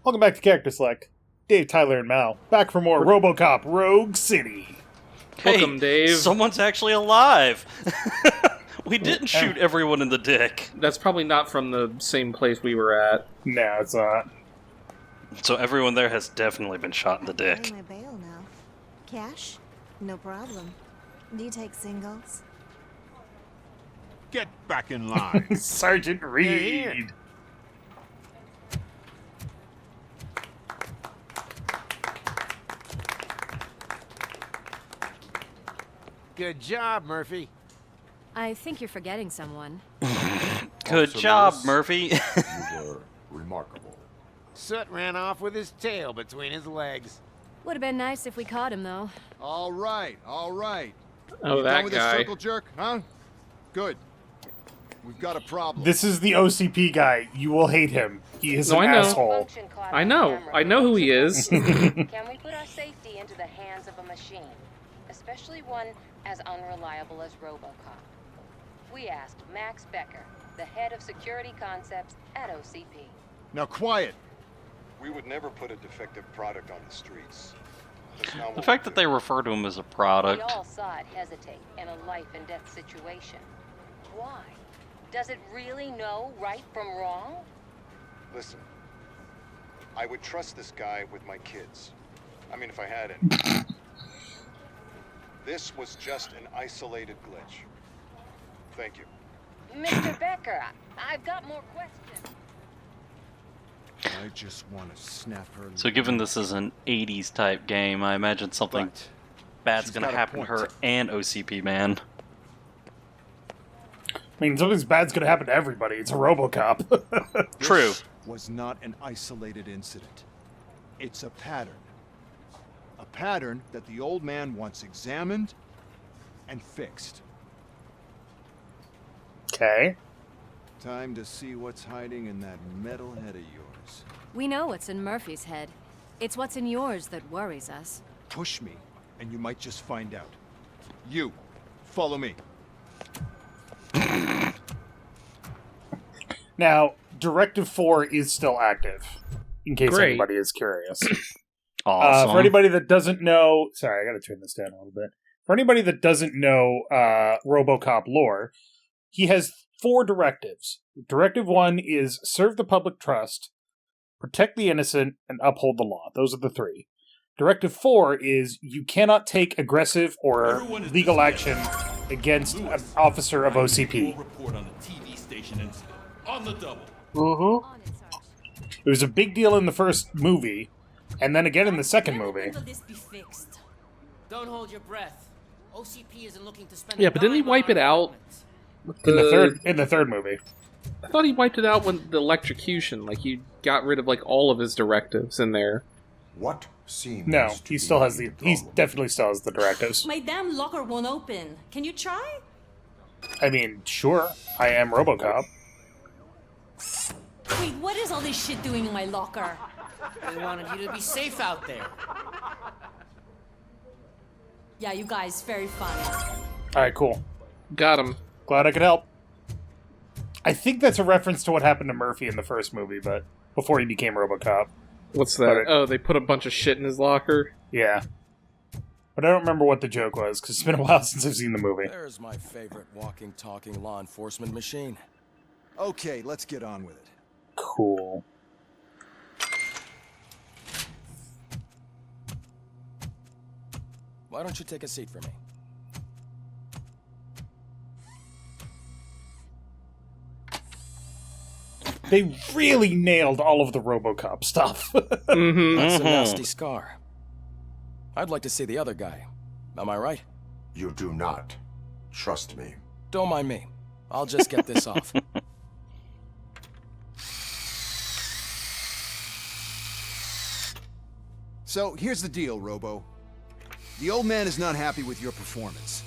Welcome back to Character Select. Dave, Tyler, and Mal. Back for more Robocop Rogue City. Hey, Welcome, Dave. Someone's actually alive! We didn't shoot everyone in the dick. That's probably not from the same place we were at. No, it's not. So everyone there has definitely been shot in the dick. Pay my bail now. Cash? No problem. Do you take singles? Get back in line. Sergeant Reed. Good job, Murphy. I think you're forgetting someone. Good job, Murphy. You were remarkable. Soot ran off with his tail between his legs. Would have been nice if we caught him, though. All right, all right. Oh, You that done with guy. this circle jerk, huh? Good. We've got a problem. This is the OCP guy. You will hate him. He is No, an I know. asshole. I know who he is. Can we put our safety into the hands of a machine, especially one as unreliable as Robocop? We asked Max Becker, the head of security concepts at OCP. Now quiet. We would never put a defective product on the streets. That's not The what fact we that do. they refer to him as a We product. all saw it hesitate in a life and death situation. Why? Does it really know right from wrong? Listen, I would trust this guy with my kids. I mean, if I had any. This was just an isolated glitch. Thank you. Mr. Becker, I've got more questions. I just want to snap her. So given this is an 80s type game, I imagine something But bad's she's gonna got a happen to point. her and OCP man. I mean, something's bad's gonna happen to everybody. It's a Robocop. True. This was not an isolated incident. It's a pattern. A pattern that the old man wants examined and fixed. Okay. Time to see what's hiding in that metal head of yours. We know what's in Murphy's head. It's what's in yours that worries us. Push me, and you might just find out. You, follow me. Now, Directive 4 is still active, in case Great. anybody is curious. Awesome. For anybody that doesn't know... Sorry, I gotta turn this down a little bit. For anybody that doesn't know Robocop lore, he has 4 directives. Directive 1 is serve the public trust, protect the innocent, and uphold the law. Those are the 3. Directive 4 is you cannot take aggressive or legal action against an officer of OCP. Report on the TV station incident. On the double. On it, Sarge. It was a big deal in the first movie, and then again in the second movie. Will this be fixed? Don't hold your breath. OCP isn't looking to spend. Yeah, but didn't he wipe it out? In the third movie. I thought he wiped it out when the electrocution. Like, he got rid of, like, all of his directives in there. What seems No, to he still be has the. the He problem? definitely still has the directives. My damn locker won't open. Can you try? I mean, sure, I am RoboCop. Wait, what is all this shit doing in my locker? They wanted you to be safe out there. Yeah, you guys, very fun. All right, cool. Got him. Glad I could help. I think that's a reference to what happened to Murphy in the first movie, but before he became RoboCop. What's that? Oh, they put a bunch of shit in his locker? Yeah. But I don't remember what the joke was, because it's been a while since I've seen the movie. There's my favorite walking, talking law enforcement machine. Okay, let's get on with it. Cool. Why don't you take a seat for me? They really nailed all of the RoboCop stuff. Mm-hmm. That's a nasty scar. I'd like to see the other guy. Am I right? You do not. Trust me. Don't mind me. I'll just get this off. So, here's the deal, Robo. The old man is not happy with your performance.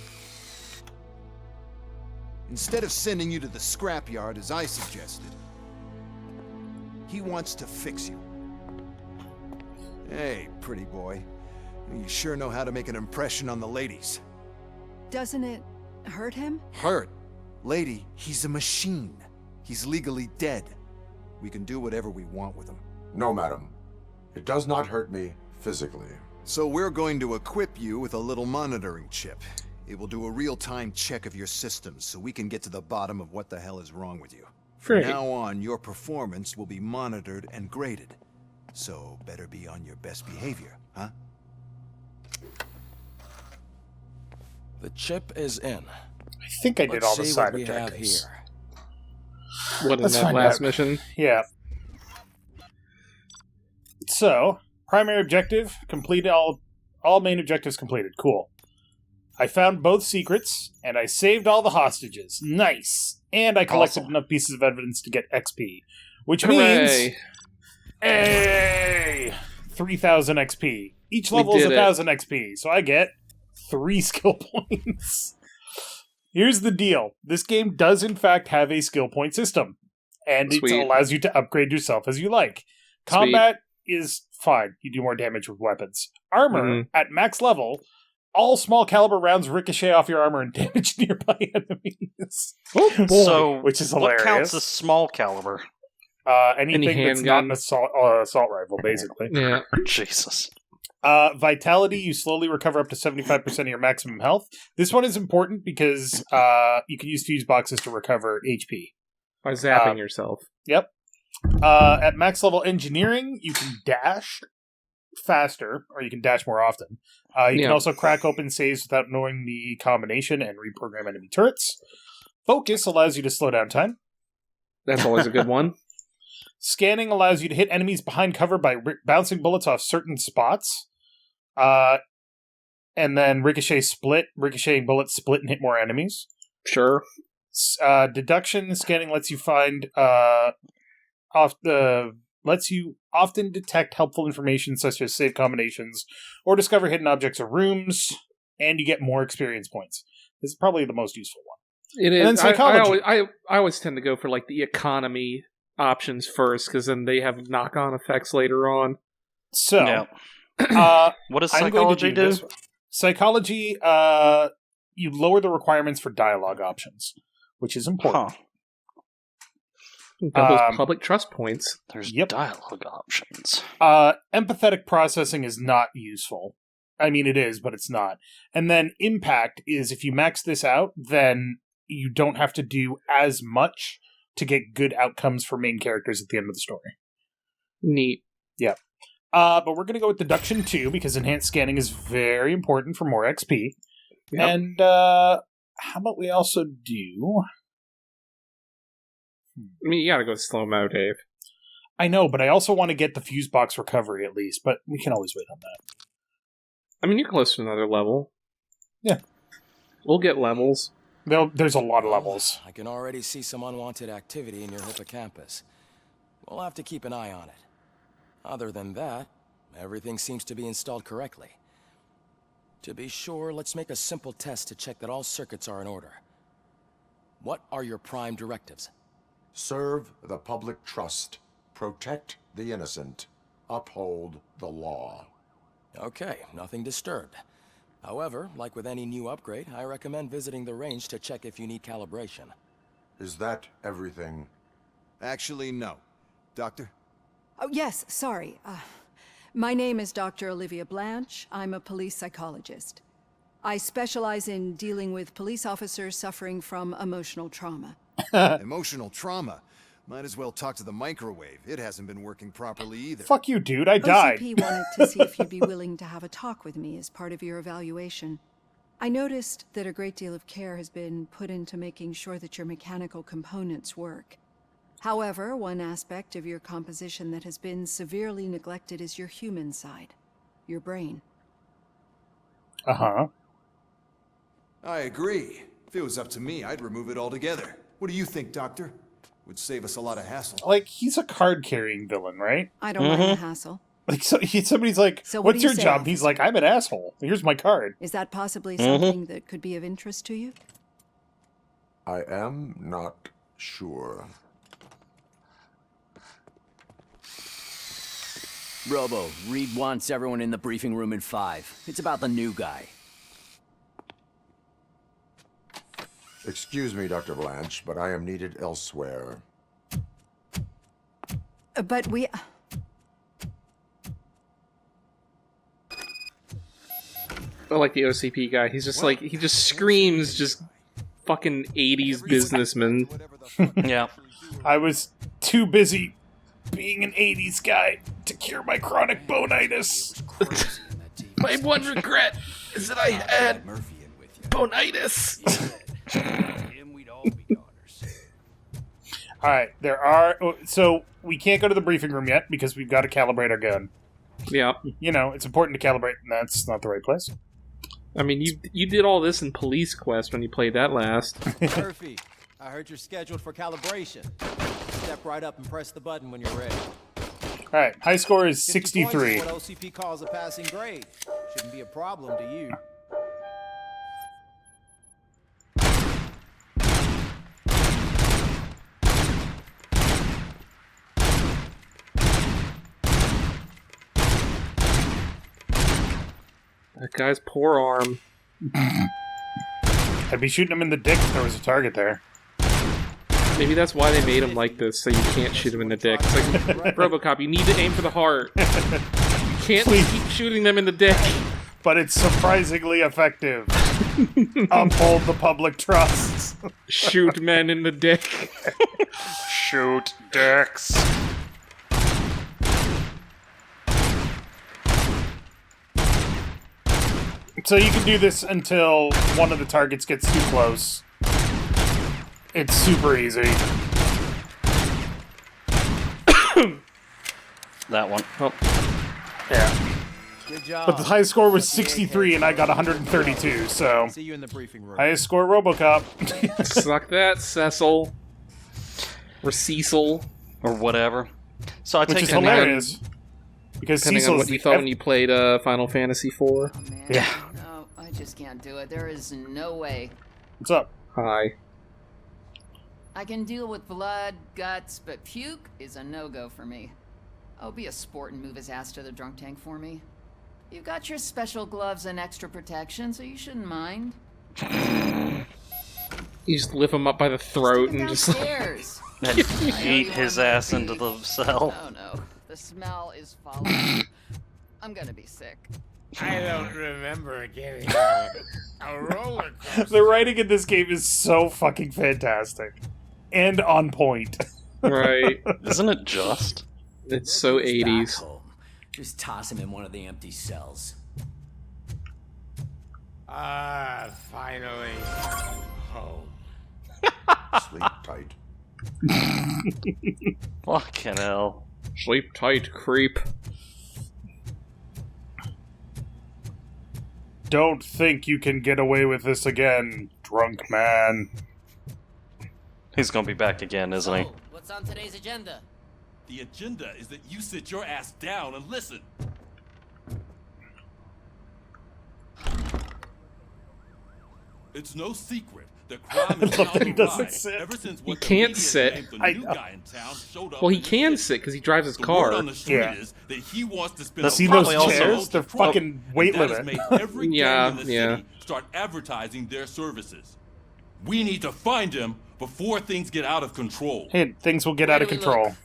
Instead of sending you to the scrapyard as I suggested, he wants to fix you. Hey, pretty boy. You sure know how to make an impression on the ladies. Doesn't it hurt him? Hurt? Lady, he's a machine. He's legally dead. We can do whatever we want with him. No, madam. It does not hurt me physically. So we're going to equip you with a little monitoring chip. It will do a real-time check of your systems so we can get to the bottom of what the hell is wrong with you. From now on, your performance will be monitored and graded. So better be on your best behavior, huh? The chip is in. I think I did all the side objectives. What in that last mission? Yeah. So, primary objective completed. All main objectives completed. Cool. I found both secrets, and I saved all the hostages. Nice. And I collected enough pieces of evidence to get XP. Which means... Hey! 3,000 XP. Each level is 1,000 XP, so I get 3 skill points. Here's the deal. This game does in fact have a skill point system. And it allows you to upgrade yourself as you like. Combat is fine. You do more damage with weapons. Armor, at max level... all small caliber rounds ricochet off your armor and damage nearby enemies. Oh boy. So, which is hilarious. What counts as small caliber? Anything that's not an assault rifle, basically. Yeah. Jesus. Vitality, you slowly recover up to 75% of your maximum health. This one is important because you can use fuse boxes to recover HP. By zapping yourself. Yep. At max level engineering, you can dash faster, or you can dash more often. You can also crack open saves without knowing the combination and reprogram enemy turrets. Focus allows you to slow down time. That's always a good one. Scanning allows you to hit enemies behind cover by bouncing bullets off certain spots. And then ricocheting bullets split and hit more enemies. Sure. Deduction scanning lets you find lets you often detect helpful information such as save combinations or discover hidden objects or rooms, and you get more experience points. This is probably the most useful one. It is. And then psychology. I always tend to go for like the economy options first, because then they have knock-on effects later on. So, what does psychology do? Psychology, you lower the requirements for dialogue options, which is important. Those public trust points. There's dialogue options. Empathetic processing is not useful. I mean, it is, but it's not. And then impact is, if you max this out, then you don't have to do as much to get good outcomes for main characters at the end of the story. Neat. Yeah. But we're going to go with deduction 2, because enhanced scanning is very important for more XP. Yep. And how about we also do... I mean, you gotta go slow-mo, Dave. I know, but I also want to get the fuse box recovery at least, but we can always wait on that. I mean, you're close to another level. Yeah. We'll get levels. There's a lot of levels. I can already see some unwanted activity in your hippocampus. We'll have to keep an eye on it. Other than that, everything seems to be installed correctly. To be sure, let's make a simple test to check that all circuits are in order. What are your prime directives? Serve the public trust. Protect the innocent. Uphold the law. Okay, nothing disturbed. However, like with any new upgrade, I recommend visiting the range to check if you need calibration. Is that everything? Actually, no. Doctor? Oh, yes, sorry. My name is Dr. Olivia Blanche. I'm a police psychologist. I specialize in dealing with police officers suffering from emotional trauma. Emotional trauma? Might as well talk to the microwave. It hasn't been working properly either. Fuck you, dude. I died. OCP wanted to see if you'd be willing to have a talk with me as part of your evaluation. I noticed that a great deal of care has been put into making sure that your mechanical components work. However, one aspect of your composition that has been severely neglected is your human side, your brain. Uh-huh. I agree. If it was up to me, I'd remove it altogether. What do you think, Doctor? Would save us a lot of hassle. Like, he's a card-carrying villain, right? I don't mind the hassle. Like, so somebody's like, so what's your say, job? He's like, I'm an asshole. Here's my card. Is that possibly something that could be of interest to you? I am not sure. Robo, Reed wants everyone in the briefing room in 5. It's about the new guy. Excuse me, Dr. Blanche, but I am needed elsewhere. But we... I like the OCP guy. He's just like, he just screams just fucking 80s businessman. Yeah. I was too busy being an 80s guy to cure my chronic bonitis. My one regret is that I had bonitis. Alright, so we can't go to the briefing room yet because we've got to calibrate our gun. Yeah. You know, it's important to calibrate, and that's not the right place. I mean, you did all this in Police Quest when you played that last. Murphy, I heard you're scheduled for calibration. Step right up and press the button when you're ready. Alright, high score is 50 points 63. is what OCP calls a passing grade. Shouldn't be a problem to you. That guy's poor arm. I'd be shooting him in the dick if there was a target there. Maybe that's why they made him like this, so you can't shoot him in the dick. It's like, Robocop, you need to aim for the heart. You can't keep shooting them in the dick. But it's surprisingly effective. Uphold the public trust. Shoot men in the dick. Shoot dicks. So you can do this until one of the targets gets too close. It's super easy. That one. Oh. Yeah. Good job. But the highest score was 63 and I got 132, so... See you in the briefing room. Highest score, Robocop. Suck that, Cecil. Or Cecil. Or whatever. So I Which take is it hilarious. Because depending Cecil's on what you thought when you played Final Fantasy IV. Yeah. No, I just can't do it. There is no way. What's up? Hi. I can deal with blood, guts, but puke is a no-go for me. Oh, be a sport and move his ass to the drunk tank for me. You've got your special gloves and extra protection, so you shouldn't mind. You just lift him up by the throat and just... Downstairs. And yeet his ass into the cell. Oh no, the smell is following. I'm gonna be sick. I don't remember getting on a roller coaster. The writing in this game is so fucking fantastic. And on point. Right. Isn't it just? It's so 80s. Just toss him in one of the empty cells. Finally. Home. Sleep tight. Fucking hell. Sleep tight, creep. Don't think you can get away with this again, drunk man. He's gonna be back again, isn't he? What's on today's agenda? The agenda is that you sit your ass down and listen. It's no secret that crime is on the rise ever since He can't sit. the new guy in town showed up. Well, he can sit because he drives his car. On the street is that he wants to spend See those chairs? They're fucking weight that has limit. made every gang in the Yeah. city start advertising their services. We need to find him before things get out of control. Hey, things will get out of control.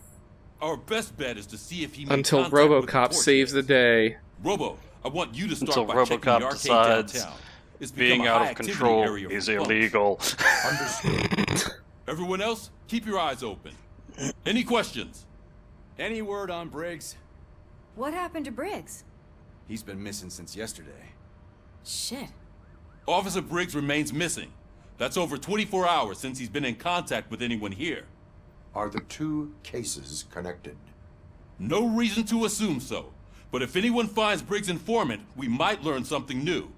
Our best bet is to see if he Until made contact with the Robocop saves the day. Robo, I want you to start Until by checking the Robocop arcade decides downtown. It's being become a out of high-activity control area for is punks. illegal. Understood. Everyone else, keep your eyes open. Any questions? Any word on Briggs? What happened to Briggs? He's been missing since yesterday. Shit. Officer Briggs remains missing. That's over 24 hours since he's been in contact with anyone here. Are the two cases connected? No reason to assume so. But if anyone finds Briggs' informant, we might learn something new.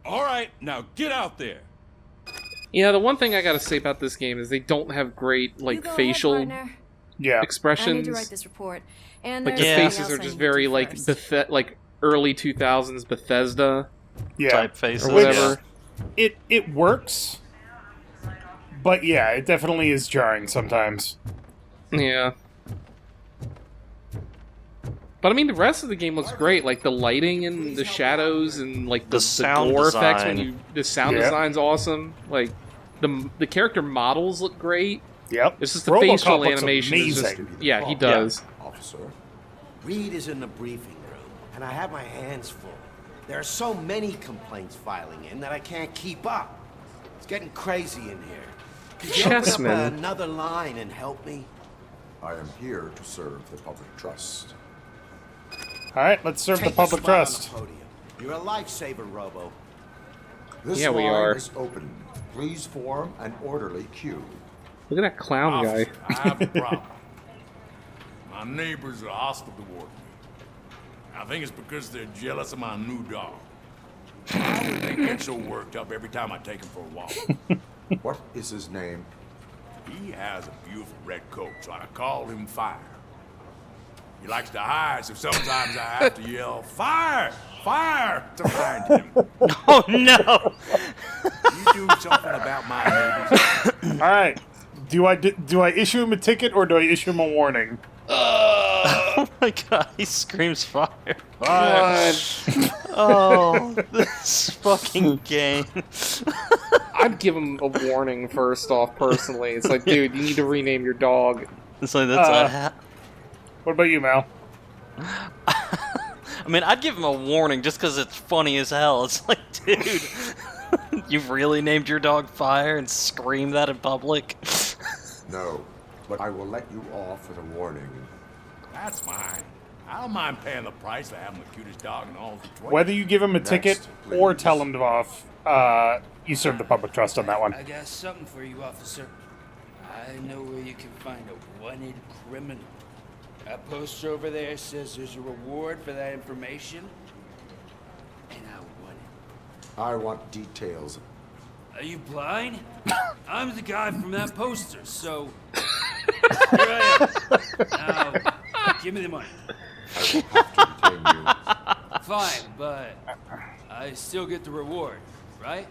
All right, now get out there. Yeah, the one thing I gotta say about this game is they don't have great, like, facial expressions. I need to write this report. And Like, the there's faces something are else I just need very, to do like, first. like, early 2000s Bethesda Yeah. Typefaces. or whatever. It works. But yeah, it definitely is jarring sometimes. Yeah. But I mean, the rest of the game looks great. Like the lighting and the shadows and like the sound gore effects when design. you. The sound design's awesome. Like the character models look great. Yep. It's just the Robocop facial looks animation is just. amazing. Yeah, he does. Officer. Reed is in the briefing room, and I have my hands full. There are so many complaints filing in that I can't keep up. It's getting crazy in here. Could you open up another line and help me? I am here to serve the public trust. All right, let's serve the public trust. You're a lifesaver, Robo. This yeah, we line are. is open. Please form an orderly queue. Look at that clown guy. I have a problem. My neighbors are hostile toward me. I think it's because they're jealous of my new dog. Why would they get so worked up every time I take him for a walk? What is his name? He has a beautiful red coat, so I call him Fire. He likes to hide, so sometimes I have to yell, "Fire! Fire!" to find him. Oh, no! You do something about my neighbors. All right. Do I issue him a ticket or do I issue him a warning? Oh my god, he screams fire. Fire. Oh, this fucking game. I'd give him a warning first off, personally. It's like, dude, you need to rename your dog. It's like, that's what about you, Mal? I mean, I'd give him a warning just because it's funny as hell. It's like, dude, you've really named your dog Fire and screamed that in public? No, but I will let you off with a warning. That's fine. I don't mind paying the price for having the cutest dog in all Detroit. Whether you give him a ticket or tell him to off, you serve the public trust on that one. I got something for you, officer. I know where you can find a wanted criminal. That poster over there says there's a reward for that information, and I want it. I want details. Are you blind? I'm the guy from that poster, so here I am. Now, give me the money. I will have to detain you. Fine, but I still get the reward, right?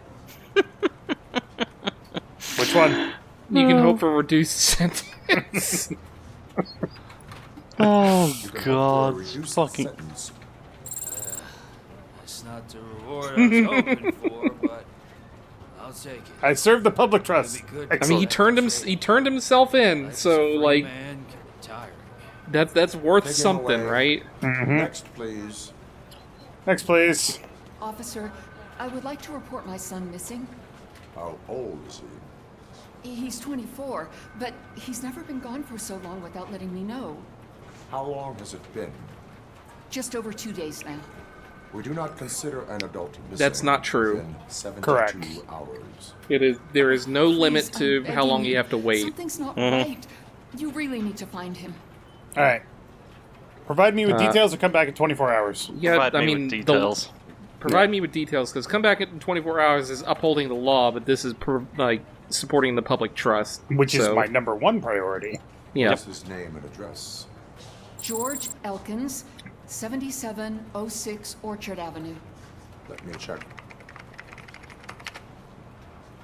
Which one? You can hope for reduced sentence. Oh god, fucking. That's not the reward I was hoping for, but I'll take it. I serve the public trust. I mean, he turned himself in, so like that's worth Take him something, away. right? Mm-hmm. Next, please. Next, please. Officer, I would like to report my son missing. How old is he? He's 24, but he's never been gone for so long without letting me know. How long has it been? Just over 2 days now. We do not consider an adult missing. That's not true. Within 72 Correct. hours. It is. There is no limit Please, to I'm how long begging you have to wait. Something's not Mhm. right. You really need to find him. All right. Provide me with details or come back in 24 hours. Yeah, Provide I me mean, with details. Provide me with details, because come back in 24 hours is upholding the law, but this is like supporting the public trust, Which is so- my number one priority. Yeah. What's his name and address? George Elkins, 7706 Orchard Avenue. Let me check.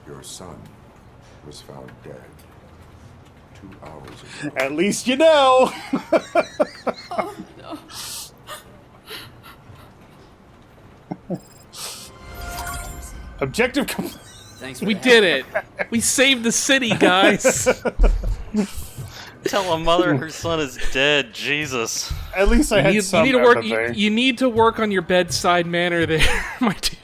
Your son was found dead 2 hours ago. At least you know. Oh, no. Objective. We did it. We saved the city, guys. Tell a mother her son is dead. Jesus. At least I had some you need to work. empathy. You need to work on your bedside manner, there, my dude.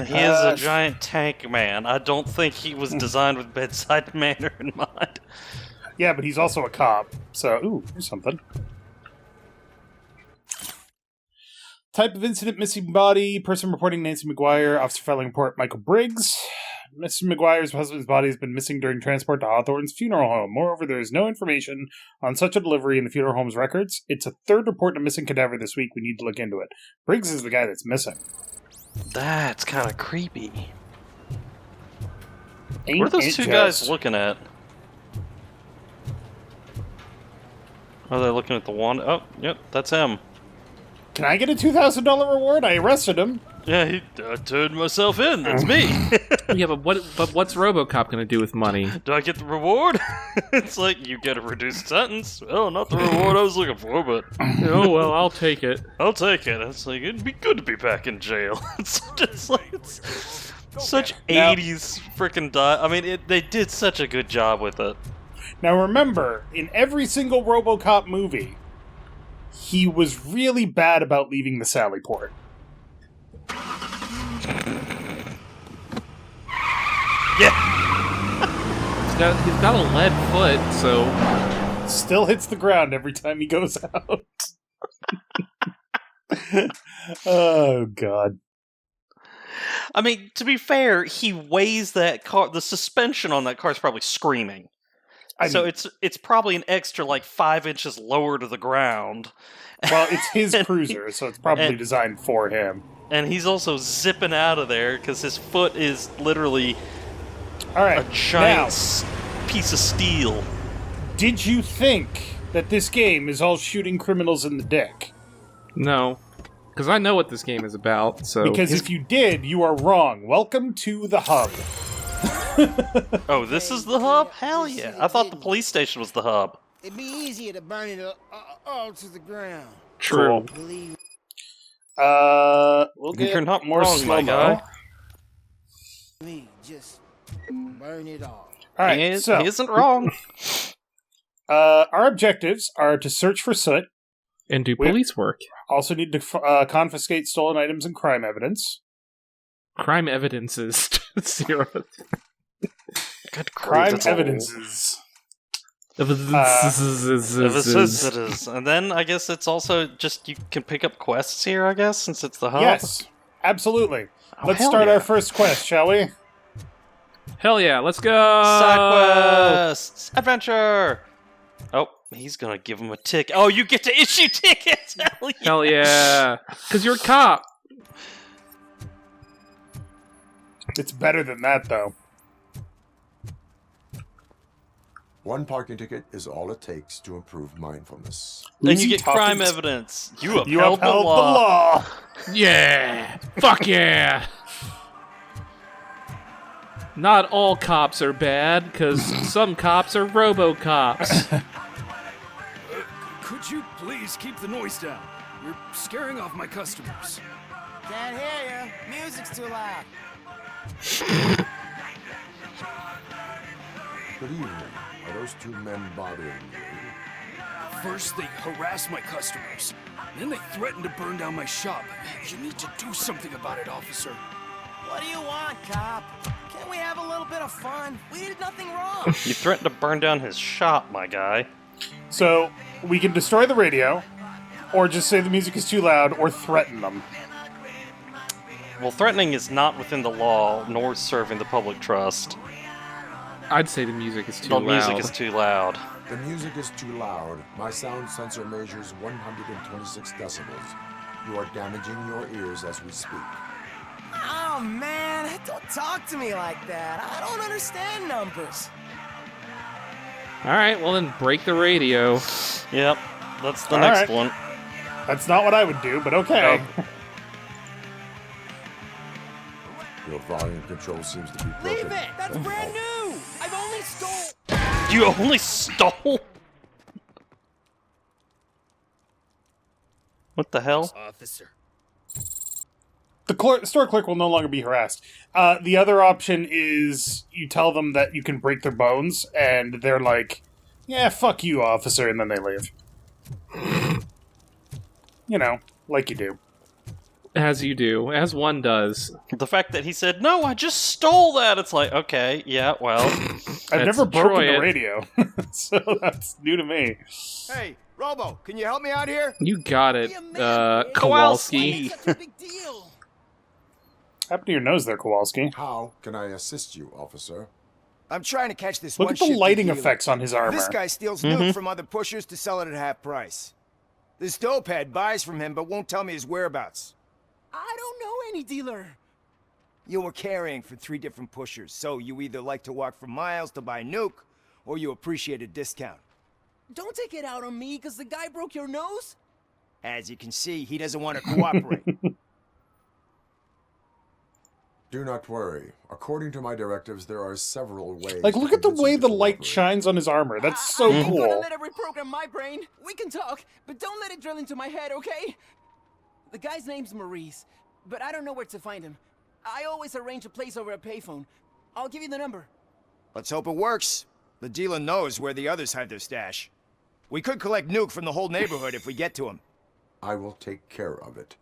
He is a giant tank man. I don't think he was designed with bedside manner in mind. Yeah, but he's also a cop. So, ooh, here's something. Type of incident, missing body. Person reporting Nancy McGuire. Officer filing report, Michael Briggs. Mr. McGuire's husband's body has been missing during transport to Hawthorne's funeral home. Moreover, there is no information on such a delivery in the funeral home's records. It's a third report of missing cadaver this week. We need to look into it. Briggs is the guy that's missing. That's kind of creepy. Ain't What are those it two just? guys looking at? Are they looking at the one? Oh, yep, that's him. Can I get a $2,000 reward? I arrested him. Yeah, I turned myself in. That's me. Yeah, but what's RoboCop gonna do with money? Do I get the reward? It's like, you get a reduced sentence. Oh, not the reward I was looking for, but... Oh, well, I'll take it. I'll take it. It's like, it'd be good to be back in jail. It's just like... It's such 80s freaking I mean, they did such a good job with it. Now remember, in every single RoboCop movie, he was really bad about leaving the Sally port. He's got a lead foot, so... Still hits the ground every time he goes out. Oh, God. I mean, to be fair, he weighs that car. The suspension on that car is probably screaming. So it's probably an extra, 5 inches lower to the ground. Well, it's his cruiser, so it's probably designed for him. And he's also zipping out of there because his foot is literally a giant piece of steel. Did you think that this game is all shooting criminals in the dick? No. Because I know what this game is about, so... Because if you did, you are wrong. Welcome to the hub. Oh, this is the hub? Hell yeah. I thought the police station was the hub. It'd be easier to burn it all to the ground. True. We'll get You're not more wrong, my guy. Me, just burn it all. All right, he so isn't wrong. Our objectives are to search for soot. And do police work. Also need to confiscate stolen items and crime evidence. Crime evidences. 0. Good crime evidences. Evidences. And then I guess it's also just you can pick up quests here, I guess, since it's the hub. Yes, absolutely. Oh, Let's start our first quest, shall we? Hell yeah, let's go! Side quests! Adventure! Oh, he's gonna give him a ticket. Oh, you get to issue tickets! Hell yeah! Hell yeah! Because you're a cop! It's better than that, though. One parking ticket is all it takes to improve mindfulness. Then you get crime evidence. You upheld the law. Yeah! Fuck yeah! Not all cops are bad, because some cops are Robocops. Could you please keep the noise down? You're scaring off my customers. Can't hear you. Music's too loud. Good evening. Are those two men bothering you? First, they harass my customers. Then they threaten to burn down my shop. You need to do something about it, officer. What do you want, cop? Can't we have a little bit of fun? We did nothing wrong. You threatened to burn down his shop, my guy. So, we can destroy the radio, or just say the music is too loud, or threaten them. Well, threatening is not within the law, nor serving the public trust. I'd say the music is too loud. The music is too loud. The music is too loud. My sound sensor measures 126 decibels. You are damaging your ears as we speak. Oh, man, don't talk to me like that. I don't understand numbers. Alright, well then break the radio. Yep, that's the next one. That's not what I would do, but okay. Your volume control seems to be broken. Leave it! That's brand new! I've only stole... You only stole? What the hell? Officer. The store clerk will no longer be harassed. The other option is you tell them that you can break their bones, and they're like, yeah, fuck you, officer, and then they leave. You know, like you do. As you do. As one does. The fact that he said, no, I just stole that, it's like, okay, yeah, well. I've never broken the radio, so that's new to me. Hey, Robo, can you help me out here? You got it, Kowalski. Happened to your nose there, Kowalski. How can I assist you, officer? I'm trying to catch this Look one at the shifty lighting dealer. effects on his armor. This guy steals nuke from other pushers to sell it at half price. This dopehead buys from him but won't tell me his whereabouts. I don't know any dealer. You were carrying for 3 different pushers, so you either like to walk for miles to buy nuke, or you appreciate a discount. Don't take it out on me, because the guy broke your nose? As you can see, he doesn't want to cooperate. Do not worry. According to my directives, there are several ways. Like, look at the way the light shines on his armor. That's so I'm cool. gonna let it reprogram my brain. We can talk, but don't let it drill into my head, okay? The guy's name's Maurice, but I don't know where to find him. I always arrange a place over a payphone. I'll give you the number. Let's hope it works. The dealer knows where the others hide their stash. We could collect nuke from the whole neighborhood if we get to him. I will take care of it.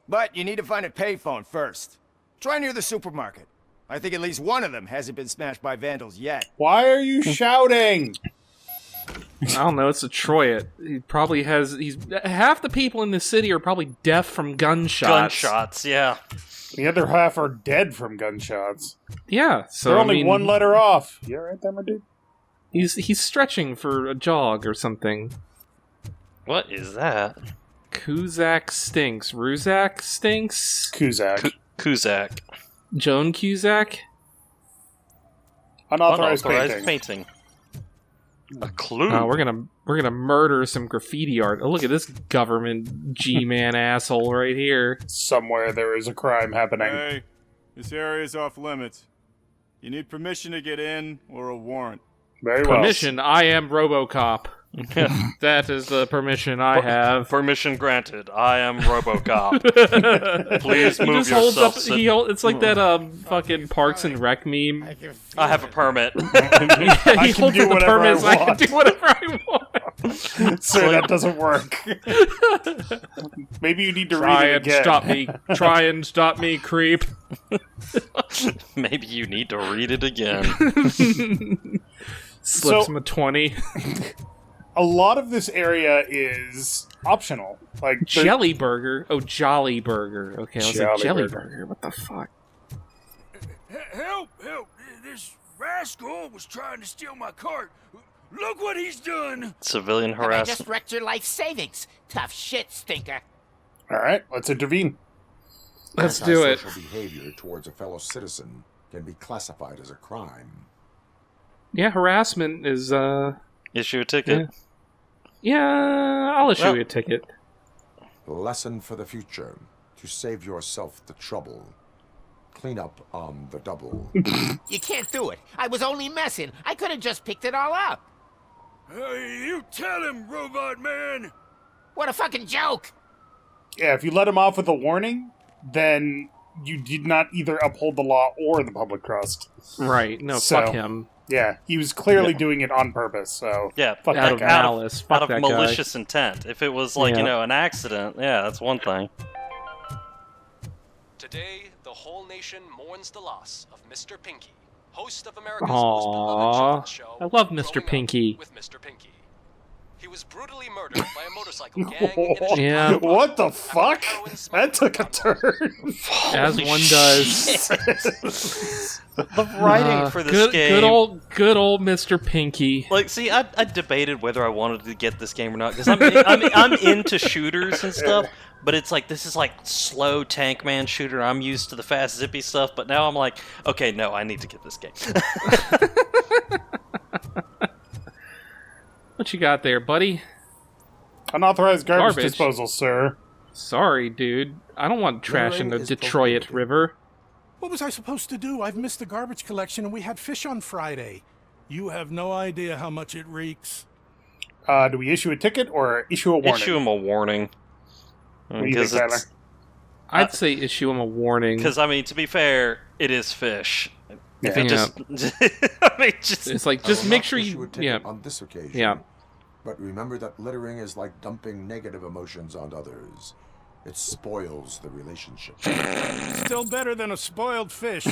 But you need to find a payphone first. Try near the supermarket. I think at least one of them hasn't been smashed by vandals yet. Why are you shouting? I don't know, it's Detroit. He probably has... half the people in the city are probably deaf from gunshots. Gunshots, yeah. The other half are dead from gunshots. Yeah, so they're only one letter off. You alright there, my dude? He's stretching for a jog or something. What is that? Cusack stinks. Ruzak stinks? Cusack. Cusack. Joan Cusack? Unauthorized painting. A clue. We're gonna murder some graffiti art. Oh, look at this government G-man asshole right here. Somewhere there is a crime happening. Hey, this area is off limits. You need permission to get in or a warrant. Very well. Permission. I am Robocop. That is the permission I have. Permission granted. I am Robocop. Please move yourself. It's like that fucking Parks and Rec meme. I have a permit. He holds up the permit so I can do whatever I want. Sir, that doesn't work. Maybe you need to read it again. Try and stop me, creep. Maybe you need to read it again. Slips him a 20. A lot of this area is optional. Like Jelly Burger? Oh, Jolly Burger. Okay, I was like, Jelly Burger. What the fuck? Help! This rascal was trying to steal my cart. Look what he's done! Civilian I harassment. just wrecked your life savings. Tough shit, stinker. Alright, let's intervene. Let's do it. Antisocial behavior towards a fellow citizen can be classified as a crime. Yeah, harassment is, Issue a ticket. Yeah, I'll issue you a ticket. Lesson for the future. To save yourself the trouble. Clean up on the double. You can't do it. I was only messing. I could have just picked it all up. Hey, you tell him, Robot Man! What a fucking joke! Yeah, if you let him off with a warning, then you did not either uphold the law or the public trust. Right. No, fuck him. Yeah, he was clearly doing it on purpose, so... Yeah, fuck out that of guy. malice. Fuck out of that malicious intent. If it was like, an accident, yeah, that's one thing. Today, the whole nation mourns the loss of Mr. Pinky, host of America's most beloved children's show. I love Mr. Pinky. With Mr. Pinky. He was brutally murdered by a motorcycle gang in a Yeah. What the fuck? That took a turn. As one does. The writing for this game. Good old Mr. Pinky. Like, see, I debated whether I wanted to get this game or not, because I'm into shooters and stuff, but it's like, this is like slow tank man shooter. I'm used to the fast zippy stuff, but now I'm like, okay, no, I need to get this game. What you got there, buddy? Unauthorized garbage disposal, sir. Sorry, dude. I don't want trash in the Detroit River. What was I supposed to do? I've missed the garbage collection and we had fish on Friday. You have no idea how much it reeks. Do we issue a ticket or issue a warning? Issue him a warning. What do you think, Tyler? I'd say issue him a warning. Because, I mean, to be fair, it is fish. If Yeah. it just... I mean, just... It's like, just make sure you... Yeah. On this occasion. Yeah. But remember that littering is like dumping negative emotions on others. It spoils the relationship. Still better than a spoiled fish.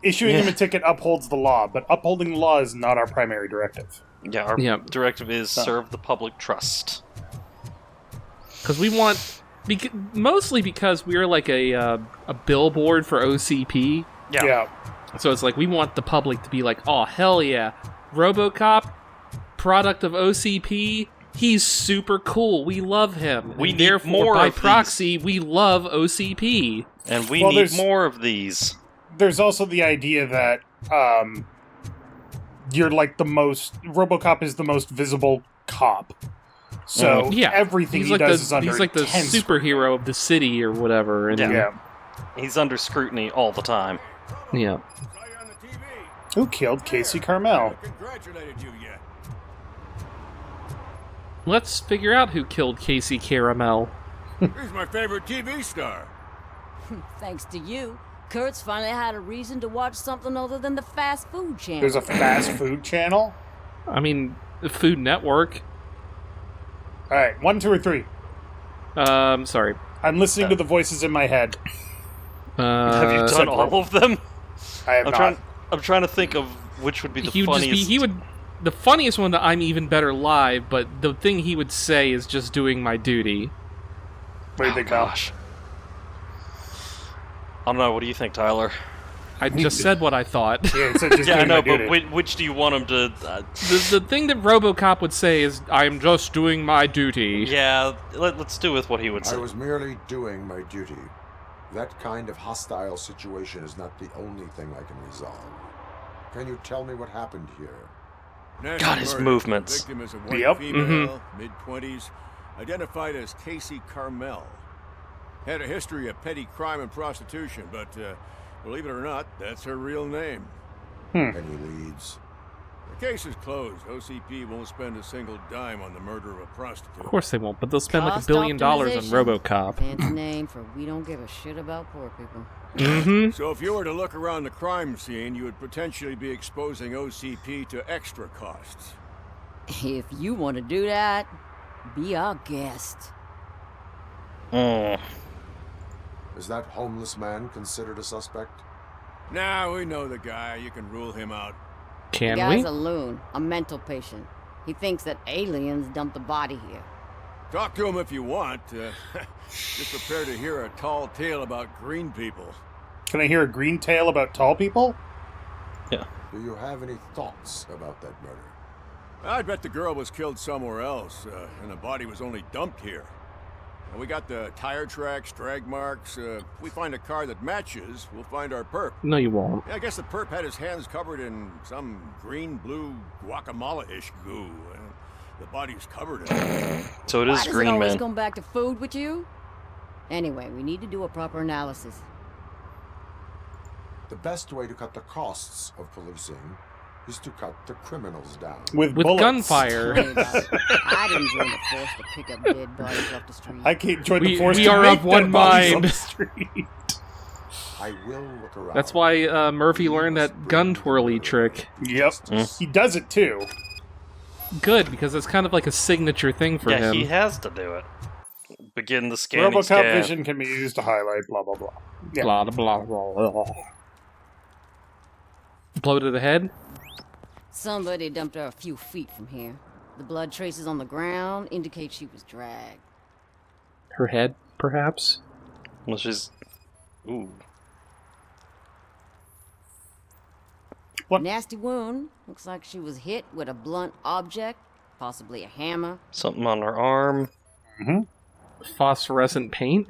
Issuing him a ticket upholds the law, but upholding the law is not our primary directive. Yeah, our directive is serve the public trust. Because we want... mostly because we're like a billboard for OCP. Yeah. So it's like, we want the public to be like, oh, hell yeah. Robocop, product of OCP, he's super cool. We love him. We and need therefore, more by of proxy, we love OCP. And we need more of these. There's also the idea that you're like the most... Robocop is the most visible cop. So everything he does is under he's like the intense superhero of the city or whatever. And He's under scrutiny all the time. Yeah. Who killed Casey Carmel? Congratulated you yet. Let's figure out who killed Casey Caramel. He's my favorite TV star. Thanks to you, Kurt's finally had a reason to watch something other than the fast food channel. There's a fast food channel? I mean, the Food Network. Alright, 1, 2, or 3? Sorry. I'm listening to the voices in my head. Have you done all of them? I have not. I'm trying to think of which would be the funniest. The funniest one that I'm even better live, but the thing he would say is just doing my duty. What do you think, gosh? I don't know. What do you think, Tyler? I just said what I thought. I know, but which do you want him to... The thing that Robocop would say is, I'm just doing my duty. Yeah, let's do with what he would say. I was merely doing my duty. That kind of hostile situation is not the only thing I can resolve. Can you tell me what happened here? God, his movements. Victim is a white female, mid-20s, identified as Casey Carmel. Had a history of petty crime and prostitution, but believe it or not, that's her real name. Any leads? The case is closed. OCP won't spend a single dime on the murder of a prostitute. Of course they won't, but they'll spend like $1 billion on Robocop. Fancy name for we don't give a shit about poor people. So if you were to look around the crime scene, you would potentially be exposing OCP to extra costs. If you want to do that, be our guest. Is that homeless man considered a suspect? Nah, we know the guy. You can rule him out. The guy's a loon, a mental patient. He thinks that aliens dumped the body here. Talk to him if you want. Just prepare to hear a tall tale about green people. Can I hear a green tale about tall people? Yeah. Do you have any thoughts about that murder? I bet the girl was killed somewhere else, and the body was only dumped here. And we got the tire tracks, drag marks. If we find a car that matches, we'll find our perp. No, you won't. Yeah, I guess the perp had his hands covered in some green-blue guacamole-ish goo. And the body's covered in it. So it is Why green, does it always man. come back to food with you? Anyway, we need to do a proper analysis. The best way to cut the costs of policing is to cut the criminals down. With gunfire. I didn't join the force to pick up dead bodies off the street. I can't join the force we to are make of one dead bodies on mind. the street. I will look around. That's why Murphy learned that gun twirly trick. Yep. He does it too. Good, because it's kind of like a signature thing for him. He has to do it. Begin the scanning Robocop scab. vision can be used to highlight blah blah blah. Yeah. Blah, blah, blah, blah. Blow to the head? Somebody dumped her a few feet from here. The blood traces on the ground indicate she was dragged. Her head, perhaps? Well, she's... Ooh. What? Nasty wound. Looks like she was hit with a blunt object, possibly a hammer. Something on her arm. Phosphorescent paint?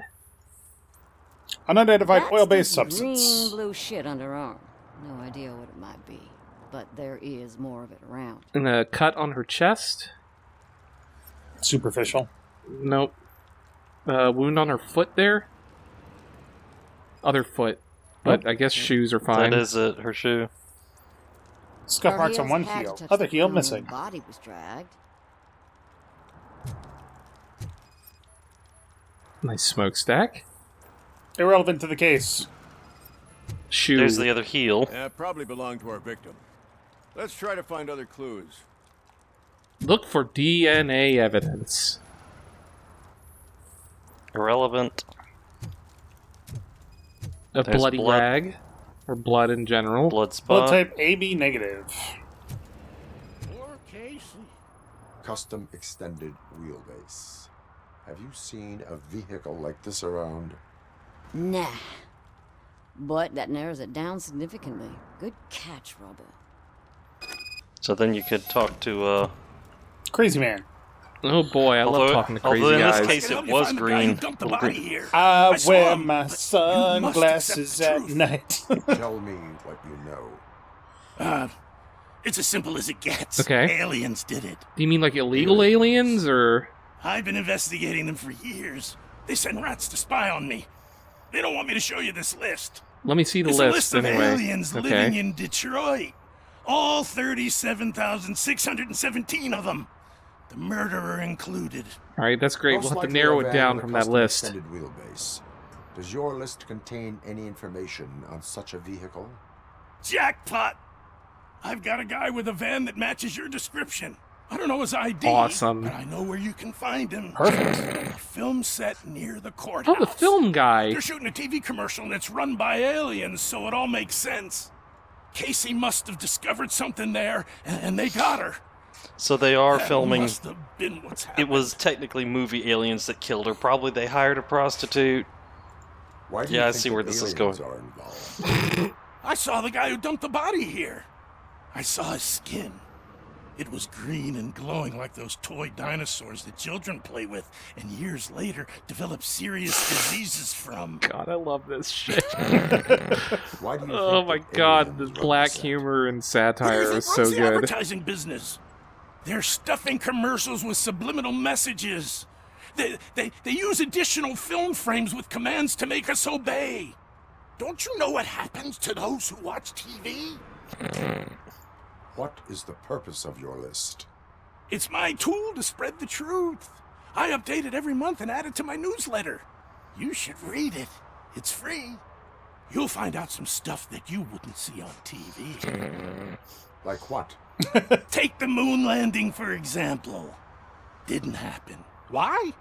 Unidentified That's oil-based the substance. Green blue shit underarm. No idea what it might be, but there is more of it around. And a cut on her chest? Superficial. Nope. Wound on her foot there? Other foot. But I guess shoes are fine. That is it, her shoe. Scuff Her marks on heels one had to heel. touch Other the heel ground when missing. the body was dragged. Nice smokestack. Irrelevant to the case. Shoe. There's the other heel. Yeah, probably belonged to our victim. Let's try to find other clues. Look for DNA evidence. Irrelevant. A There's bloody blood. rag. Or blood in general. Blood spot. Blood type AB negative. Poor Casey. Custom extended wheelbase. Have you seen a vehicle like this around? Nah. But that narrows it down significantly. Good catch, Robert. So then you could talk to, Crazy man. Oh boy, I love talking to crazy although in guys. this case it was green. I wear my sunglasses at night. Tell me what you know. It's as simple as it gets. Okay. Aliens did it. Do you mean like illegal aliens, or...? I've been investigating them for years. They send rats to spy on me. They don't want me to show you this list. Let me see the It's list, a list of anyway. aliens living in Detroit. All 37,617 of them. The murderer included. Alright, that's great. Most We'll have to likely narrow a it van down with a from that custom list. extended wheelbase. Does your list contain any information on such a vehicle? Jackpot! I've got a guy with a van that matches your description. I don't know his ID. Awesome. But I know where you can find him. Perfect. A film set near the courthouse. Oh, the film guy. They're shooting a TV commercial and it's run by aliens, so it all makes sense. Casey must have discovered something there, and they got her. So they are That filming. must have been what's happened. It was technically movie aliens that killed her. Probably they hired a prostitute. Why do you I think see where that this is aliens going. are involved? I saw the guy who dumped the body here. I saw his skin. It was green and glowing like those toy dinosaurs that children play with and years later develop serious diseases from. God, I love this shit. Why do you Oh think my that god, aliens the run black set? humor and Who do satire you is think so runs the good. advertising business? They're stuffing commercials with subliminal messages. They use additional film frames with commands to make us obey. Don't you know what happens to those who watch TV? What is the purpose of your list? It's my tool to spread the truth. I update it every month and add it to my newsletter. You should read it. It's free. You'll find out some stuff that you wouldn't see on TV. Like what? Take the moon landing, for example. Didn't happen. Why?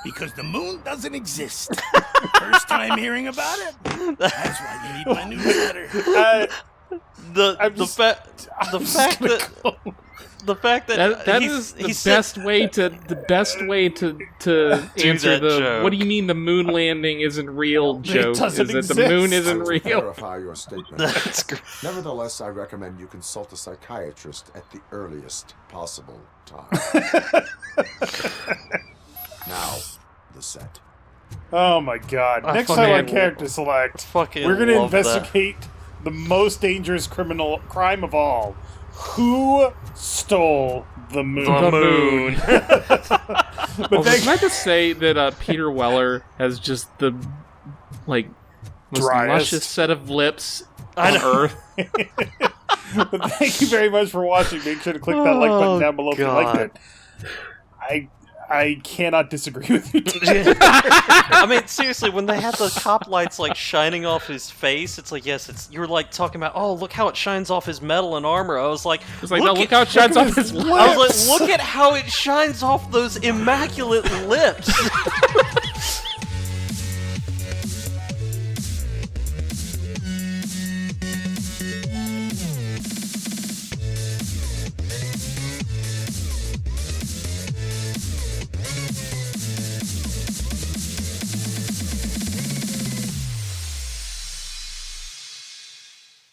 Because the moon doesn't exist. First time hearing about it? That's why you need my newsletter. The fact that That he's, is the he's best way to answer that the joke. "What do you mean the moon landing isn't real?" joke. Is doesn't that the moon exist. isn't I will real? clarify your statement. That's great. Nevertheless, I recommend you consult a psychiatrist at the earliest possible time. Now, the set. Oh my god. I Next time on fucking- Character Select, fucking we're going to love that. investigate the most dangerous crime of all. Who stole the moon? The moon. But Can I just say that Peter Weller has just the most Driest. luscious set of lips I on know. Earth. But thank you very much for watching. Make sure to click that like button down below if you liked it. I cannot disagree with you. I mean, seriously, when they had the cop lights like shining off his face, it's like, yes, it's you're like talking about, oh, look how it shines off his metal and armor. I was like, It's like, no, look how it shines off his lips. I was like, look at how it shines off those immaculate lips.